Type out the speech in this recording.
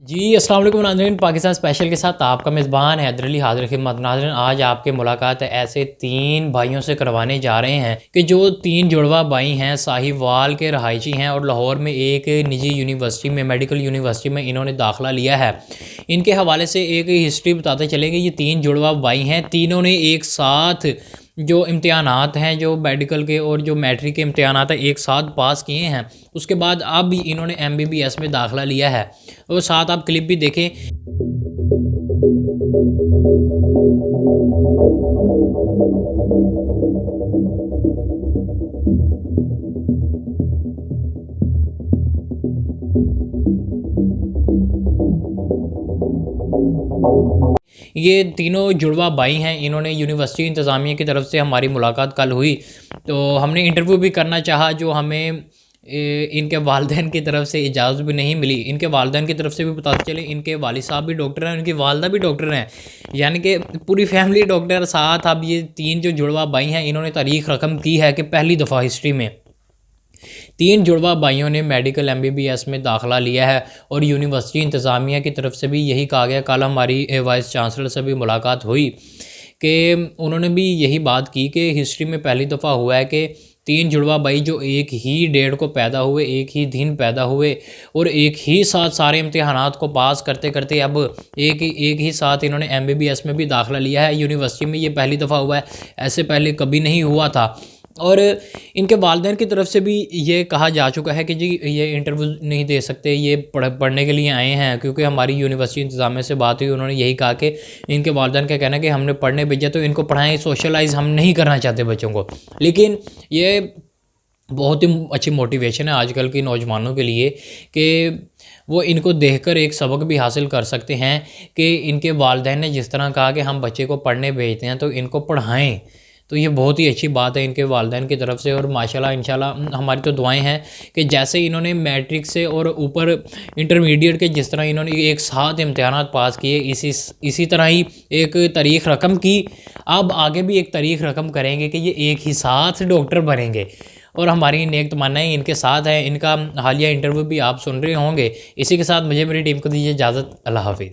जी, अस्सलाम वालेकुम नाज़रीन। पाकिस्तान स्पेशल के साथ आपका मेज़बान हैदर अली हाज़िर खिदमत। नाज़रीन, आज आपके मुलाकात ऐसे 3 भाइयों से करवाने जा रहे हैं कि जो 3 जुड़वा भाई हैं, साहिवाल के रहायशी हैं और लाहौर में एक निजी यूनिवर्सिटी में, मेडिकल यूनिवर्सिटी में इन्होंने दाखिला लिया है। इनके हवाले से एक हिस्ट्री बताते चलेंगे। ये 3 जुड़वा भाई हैं, तीनों ने एक साथ जो इम्तिहानात हैं, जो मेडिकल के और जो मैट्रिक के इम्तिहानात हैं, एक साथ पास किए हैं। उसके बाद अब इन्होंने MBBS में दाखिला लिया है और साथ आप क्लिप भी देखें। ये तीनों जुड़वा भाई हैं। इन्होंने यूनिवर्सिटी इंतज़ामिया की तरफ से हमारी मुलाकात कल हुई, तो हमने इंटरव्यू भी करना चाहा, जो हमें इनके वालिदैन की तरफ से इजाज़त भी नहीं मिली। इनके वालिदैन की तरफ से भी पता चले, इनके वालिद साहब भी डॉक्टर हैं, इनकी वालदा भी डॉक्टर हैं, यानी कि पूरी फैमिली डॉक्टर। साथ अब ये 3 जो जुड़वा भाई हैं, इन्होंने तारीख़ रकम की है कि पहली दफ़ा हिस्ट्री में 3 जुड़वा भाइयों ने मेडिकल MBBS में दाखिला लिया है। और यूनिवर्सिटी इंतज़ामिया की तरफ से भी यही कहा गया। कल हमारी वाइस चांसलर से भी मुलाकात हुई कि उन्होंने भी यही बात की कि हिस्ट्री में पहली दफ़ा हुआ है कि 3 जुड़वा भाई जो एक ही डेट को पैदा हुए, एक ही दिन पैदा हुए और एक ही साथ सारे इम्तिहानात को पास करते करते अब एक ही साथ इन्होंने MBBS में भी दाखिला लिया है। यूनिवर्सिटी में ये पहली दफ़ा हुआ है, ऐसे पहले कभी नहीं हुआ था। और इनके वालिदैन की तरफ से भी ये कहा जा चुका है कि जी ये इंटरव्यू नहीं दे सकते, ये पढ़ने के लिए आए हैं। क्योंकि हमारी यूनिवर्सिटी इंतज़ामिया से बात हुई, उन्होंने यही कहा कि इनके वालिदैन का कहना है कि हमने पढ़ने भेजा तो इनको पढ़ाएं, सोशलाइज़ हम नहीं करना चाहते बच्चों को। लेकिन ये बहुत ही अच्छी मोटिवेशन है आजकल के नौजवानों के लिए कि वो इनको देखकर एक सबक भी हासिल कर सकते हैं कि इनके वालिदैन ने जिस तरह कहा कि हम बच्चे को पढ़ने भेजते हैं तो इनको पढ़ाएं। तो ये बहुत ही अच्छी बात है इनके वालिदैन की तरफ से। और माशाल्लाह इंशाल्लाह हमारी तो दुआएं हैं कि जैसे इन्होंने मैट्रिक से और ऊपर इंटरमीडिएट के जिस तरह इन्होंने एक साथ इम्तिहानात पास किए, इसी तरह ही एक तारीख़ रकम की, अब आगे भी एक तारीख़ रकम करेंगे कि ये एक ही साथ डॉक्टर बनेंगे। और हमारी नेक तमन्नाएं इनके साथ हैं। इनका हालिया इंटरव्यू भी आप सुन रहे होंगे। इसी के साथ मुझे मेरी टीम को दीजिए इजाज़त। अल्लाह हाफ़िज़।